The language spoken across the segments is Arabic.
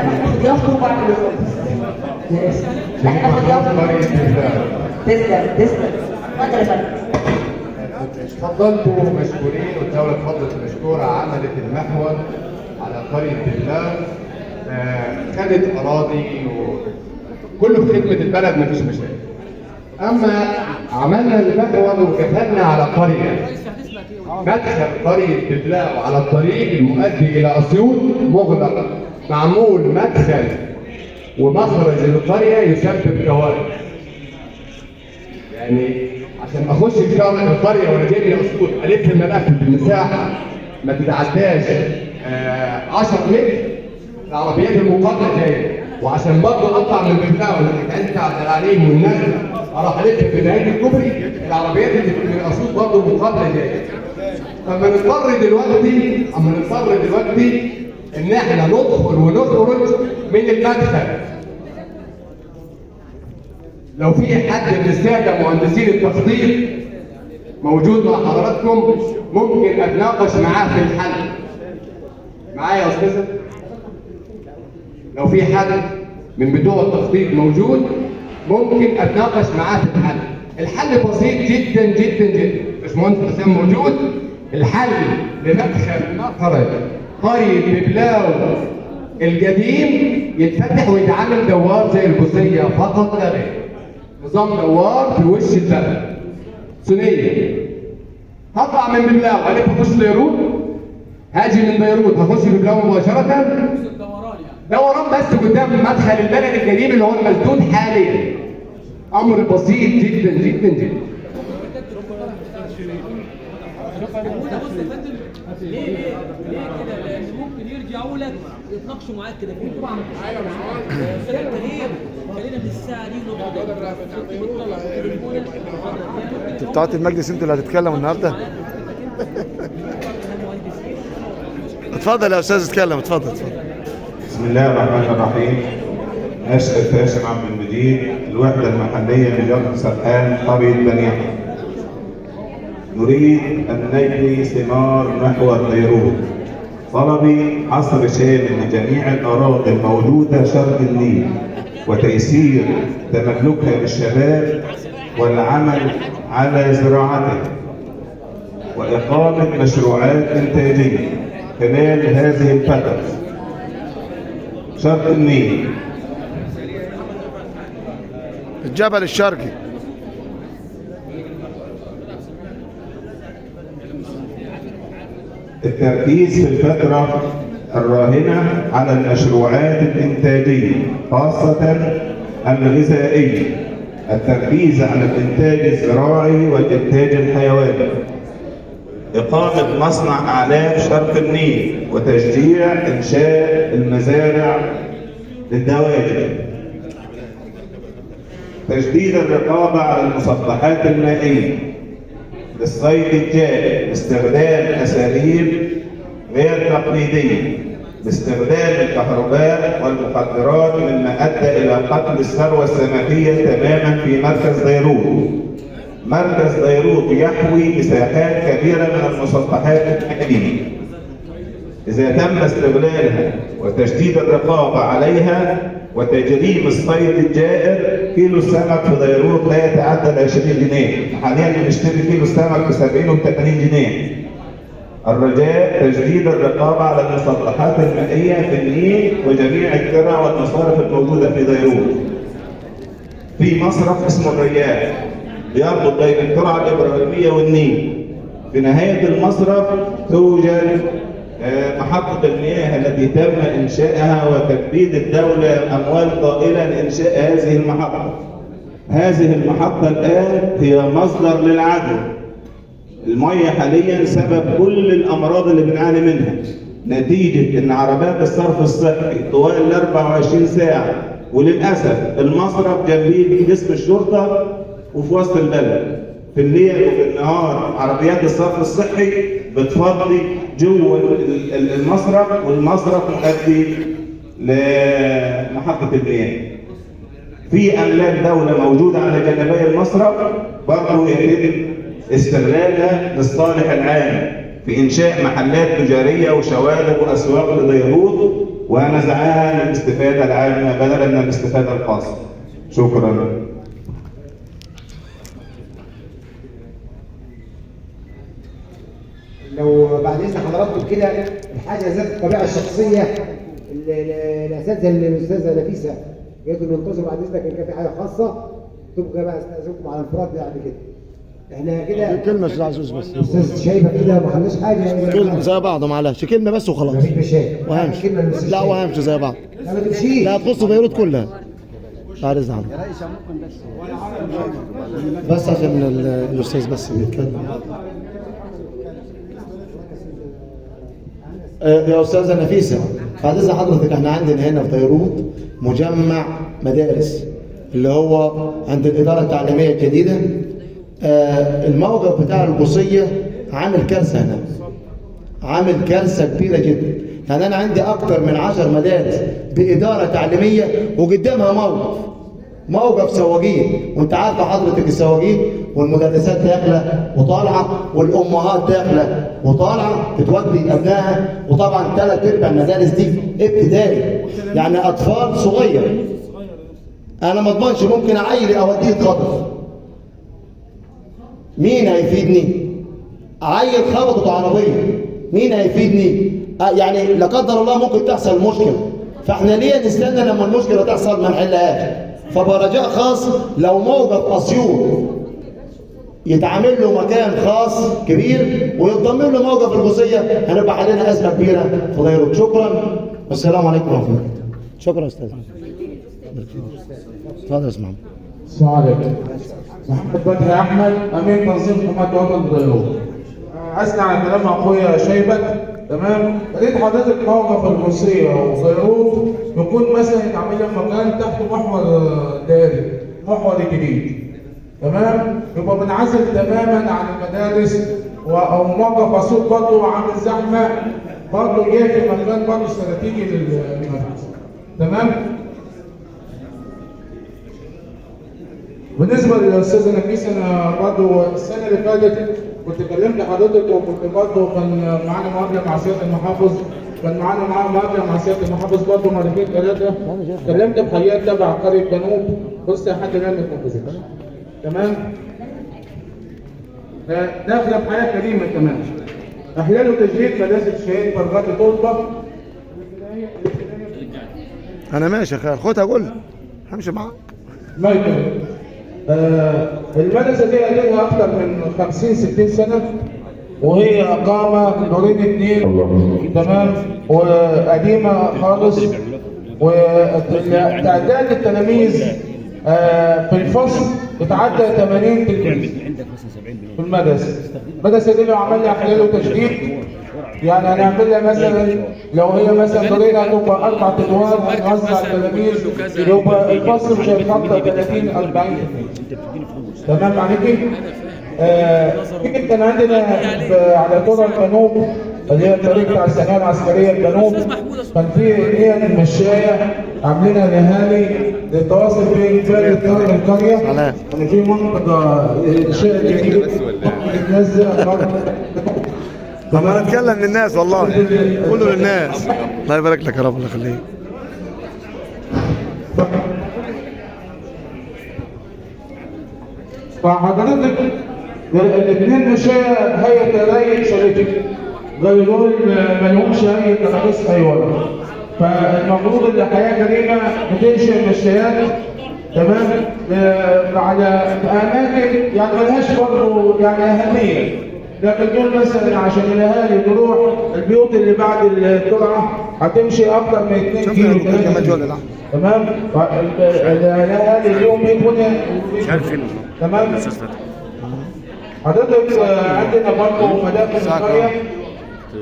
ناخد ضيافته وبعد احنا ناخد ضيافته. تسلم تسلم. اتفضل يا فندم. اتفضلتوا مشكورين والدولة اتفضلت مشكورة. عملت المحور على قرية دبلاغ، خدت أراضي وكله في خدمة البلد، مفيش مشاكل. أما عملنا المحور وكتبنا على قرية، مدخل قرية دبلاغ على الطريق المؤدي إلى أسيوط مغلق، معمول مدخل ومخرج القرية يسبب كوارث. يعني عشان اخش في القريه وانا جاي من اسيوط الف الملف بمساحه ما تتعداش 10 متر، العربيات المقابله جايه، وعشان برضه اطلع من دبلاغ والحكايات بتاعت العليم والنزله اروح الف في نهايه الكوبري، العربيات اللي من اسيوط برضه مقابله جايه. فما نضطر دلوقتي ان احنا ندخل ونخرج من المدخل. لو في حد من الساده مهندسين التخطيط موجود مع حضراتكم ممكن اتناقش معاه في الحل. معايا يا استاذه؟ لو في حد من بتوع التخطيط موجود ممكن اتناقش معاه في الحل. الحل بسيط جدا جدا جدا. باشمهندس حسام موجود. الحل لمدخل مخرج قرية دبلاغ القديم يتفتح ويتعمل دوار زي البوسيه فقط لا غير. نظام دوار في وش البلد، ثنيه. هطلع من دبلاغ الف اخش بيروت، هاجي من بيروت هخش دبلاغ مباشره. دوران بس قدام مدخل البلد القديم اللي هو المسدود حاليا. امر بسيط جدا جدا جدا. ليه كده؟ لان ممكن يرجعوا لك يتناقشوا معاك كده. طبعا خلينا من الساعه دي انتوا بتاعت المجلس انتوا اللي هتتكلموا النهارده. اتفضل يا استاذ اتكلم. اتفضل. بسم الله الرحمن الرحيم. نشأة هاشم عبد المجيد، الوحدة المحلية لجبل سرحان، قرية بني أحمد. نريد أن نجني ثمار محور بيروت. طلبي حصر شامل لجميع الأراضي الموجودة شرق النيل وتيسير تملكها للشباب والعمل على زراعتها وإقامة مشروعات إنتاجية خلال هذه الفترة. شرق النيل، الجبل الشرقي. التركيز في الفترة الراهنة على المشروعات الإنتاجية خاصة الغذائية، التركيز على الإنتاج الزراعي والإنتاج الحيواني، إقامة مصنع أعلاف شرق النيل وتشجيع إنشاء المزارع للدواجن، تجديد الرقابة على المسطحات المائية للصيد الجائر باستخدام أساليب غير تقليدية، باستخدام الكهرباء والمخدرات مما أدى إلى قتل الثروة السمكية تماما في مركز ديروت. مركز ديروت يحوي مساحات كبيرة من المسطحات المائية. إذا تم استغلالها وتشديد الرقابة عليها وتجريم الصيد الجائر، كيلو السمك في ديروت لا يتعدى 20 جنيه، حاليا بنشتري كيلو السمك ب 70 و 80 جنيه. الرجاء تجديد الرقابة على المسطحات المائية في النيل وجميع الترع والمصارف الموجودة في ديروت. في مصرف اسمه الرياح بيربط بين الترعة الإبراهيمية والنيل. في نهاية المصرف توجد محطة المياه التي تم إنشائها وتكبيد الدولة أموال طائلة لإنشاء هذه المحطة. هذه المحطة الآن هي مصدر للعدوى. المياه حاليا سبب كل الأمراض اللي بنعاني منها، نتيجة إن عربات الصرف الصحي طوال ال 24 ساعة، وللأسف المصرف جنبيه قسم الشرطة وفي وسط البلد. في الليل وفي النهار عربيات الصرف الصحي بتفضي جوه المصرف، والمصرف مؤدي لمحطة المياه. في أملاك دولة موجودة على جانبي المصرف برضه يتم استغلالها للصالح العام في إنشاء محلات تجارية وشوارع وأسواق لديروت ونزعها للاستفادة العامة بدلا من الاستفادة الخاصة. شكرا. لو بعد اذن حضراتكم كده الحاجه ذات الطبيعه الشخصيه الاساتذه الاستاذه نفيسه جاية ننتظر بعد اذنك ان كان في حاجه خاصه تبقى بقى استاذنكم على الانفراد بعد كده. احنا كده كلمة استاذ عزوز بس. استاذ شايبه كده ما خلناش حاجه كلمة زي بعض معلش، كلمة بس وخلاص. مفيش مشاكل. وهمشي. لا وهمشي زي بعض. لا ما تمشيش. لا تخص بيروت كلها. بعد اذن حضرتك. بس عشان الاستاذ بس بيتكلم. يا استاذه نفيسه بعد اذن حضرتك، احنا عندنا هنا في بيروت مجمع مدارس اللي هو عند الاداره التعليميه الجديده. الموقف بتاع القصيه عامل كارثه هنا، عامل كارثه كبيره جدا. يعني انا عندي اكتر من 10 مدارس باداره تعليميه وقدامها موقف سواقين، وانت عارفه حضرتك السواقين والمدرسات داخله وطالعه والامهات داخله وطالعه بتودي ابنائها، وطبعا 3/4 المدارس دي ابتدائي، يعني اطفال صغير. انا ما اضمنش ممكن عيلي اوديه يتخطف. مين هيفيدني؟ عيل خبطت عربيه، مين هيفيدني؟ يعني لا قدر الله ممكن تحصل مشكله، فاحنا ليه نستنى لما المشكله تحصل ما نحلهاش؟ فبرجاء خاص لو موقف اسيوط يتعمل له مكان خاص كبير ويتضمن له موقف القصيه، هنبقى حلينا ازمه كبيره في بيروت. شكرا والسلام عليكم ورحمه الله. شكرا استاذ. اتفضل يا اسمع. السلام عليكم. محمد فتحي احمد، امين تنظيم حمايه وطن بيروت. اثنى على كلام اخويا شيبت. تمام. ريت حضرتك موقف القصيه وبيروت يكون مثلا يتعمل له مكان تحت محور دائري، محور جديد. تمام. يبقى بنعزل تماما عن المدارس او موقف اسيوط برضه عامل زحمه برضه جاي في مكان برضه استراتيجي للمدرسه. تمام. بالنسبه للاستاذه نفيسه، انا برضه السنه اللي فاتت كنت كلمت حضرتك، وكنت برضه كان معانا مقابله مع سياده المحافظ، كان معانا مقابله مع سياده المحافظ برضه مرتين ثلاثه، كلمت بحيات تبع قريه جنوب، بص لحد الان ما اتنفذتش. تمام؟ داخله بحياه كريمه كمان. احلال وتجديد مدرسه الشهيد فرغات طلبه. انا ماشي يا خير، خدها قول همشي معاك. ما يكون. المدرسة دي لها أكثر من 50-60 سنة، وهي قامة دورين 2. تمام. وقديمة خالص، وتعداد التلاميذ في الفصل بتعدى 80 تلميذ في المدرسة. المدرسة دي لو عملنا إحلال وتجديد يعني هنعملها مثلا لو هي مثلا دورين هتبقى 4 ادوار، هنوزع التلاميذ يبقى الفصل مش هيتخطى 30-40. تمام عليكي؟ كان عندنا على طرق الجنوب اللي هي الطريق بتاع الثانويه العسكريه الجنوب، كان في 2 مشايه عاملينها لاهالي للتواصل بين باقي القريه. كان في منطقه انشاء جديد بتنزل. طب انا اتكلم للناس والله، قولوا للناس. الله يبارك لك يا رب، الله يخليك. فحضرتك الاثنين مشاية هيئة رأي شركة غيروا ما لهمش أي تراخيص أي وضع. فالمفروض ان الحياة كريمة بتنشئ مشايات تمام على اماكن يعني ملهاش برضه يعني اهميه، لكن دول مثلا عشان الاهالي تروح البيوت اللي بعد الترعه هتمشي اكتر من 2 كيلو تمام. الاهالي اليوم بيكونوا تمام. حضرتك عندنا برضه مداخل القريه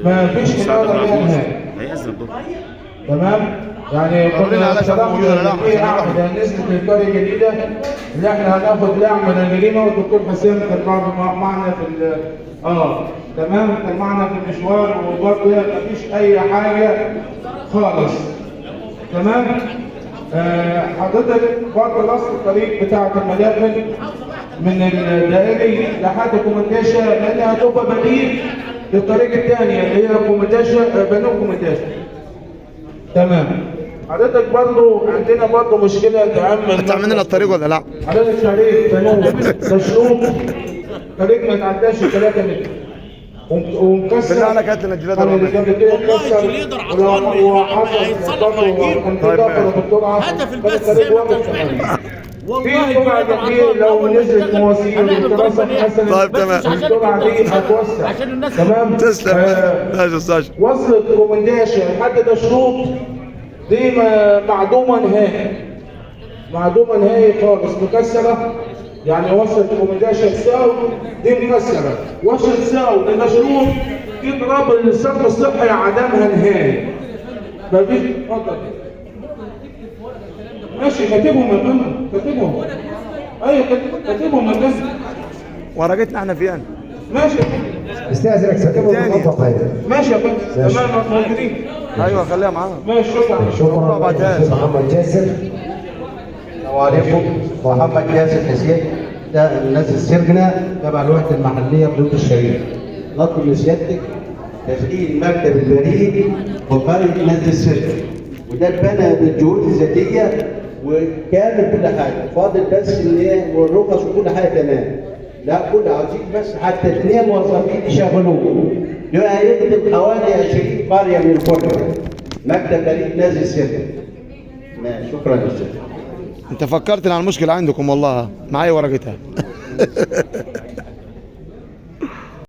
ما فيش إدارة ليها نهائي تمام. يعني كنا صراحة في أعمدة نسبة القرية الجديدة اللي احنا هناخد دعم من الجريمة، والدكتور حسين كان برضه معنا في تمام، كان معنا في المشوار، وبرضه مفيش أي حاجة خالص تمام. حضرتك برضه نص الطريق بتاعة المداخل من الدائري لحد كومنتاشا، لأنها هتبقى بديل للطريق الثانية اللي هي كومنتاشا بنو كومنتاشا تمام. حضرتك برضو عندنا برضو مشكله تعمل هتعمل لنا الطريق ولا لا؟ حضرتك طريق تنور تشروط طريق ما يتعداش 3 متر ومكسر. بالله عليك هات لنا الجلاد اللي الرابع. قبل كده والله اتكسر الجليدر عطلان هيتصلح وهيجيب. هدف البث زي ما انت فاهم. والله في الجرعه الجليدر دي عطلان. لو أول ما نزلت نشتغل مواسير هنعمل ودراسه طريق حسنه طيب تمام. بس عشان الجرعه دي هتوسع. عشان الناس تمام. تسلم ماشي يا استاذ. وصلت كومنديشن لحد تشروط دي معدومه نهائي. معدومه نهائي خالص مكسره. يعني وصلت كومنديشن ساو دي مكسره. وصلت ساو لتشروط تضرب الصرف الصحي عدمها نهائي. مفيش. اتفضل. ماشي كاتبهم يا فندم كاتبهم. ايوه كاتبهم يا فندم. ورقتنا احنا فين؟ ماشي استاذنك سكبوا المطبخ هذا. ماشي يا فندم. تمام موجودين. ايوه خليها معانا. ماشي شكرا. شكرا أستاذ محمد جاسر. السلام عليكم. محمد ياسر حسين، ده الناس السرجنة تبع الوحدة المحلية بلوك الشريف. نطلب من سيادتك تشغيل مكتب البريد وقرية ناس السرجنة، وده اتبنى بالجهود الذاتية وكامل كل حاجة، فاضل بس اللي هي والرخص وكل حاجة تمام. لا كل عايزين بس حتى 2 موظفين يشغلوه. ده هيخدم حوالي 20 قرية من القرى. مكتب بريد ناس السرجنة. ماشي شكرا يا استاذ. انت فكرتني على المشكله عندكم والله، معايا ورقتها.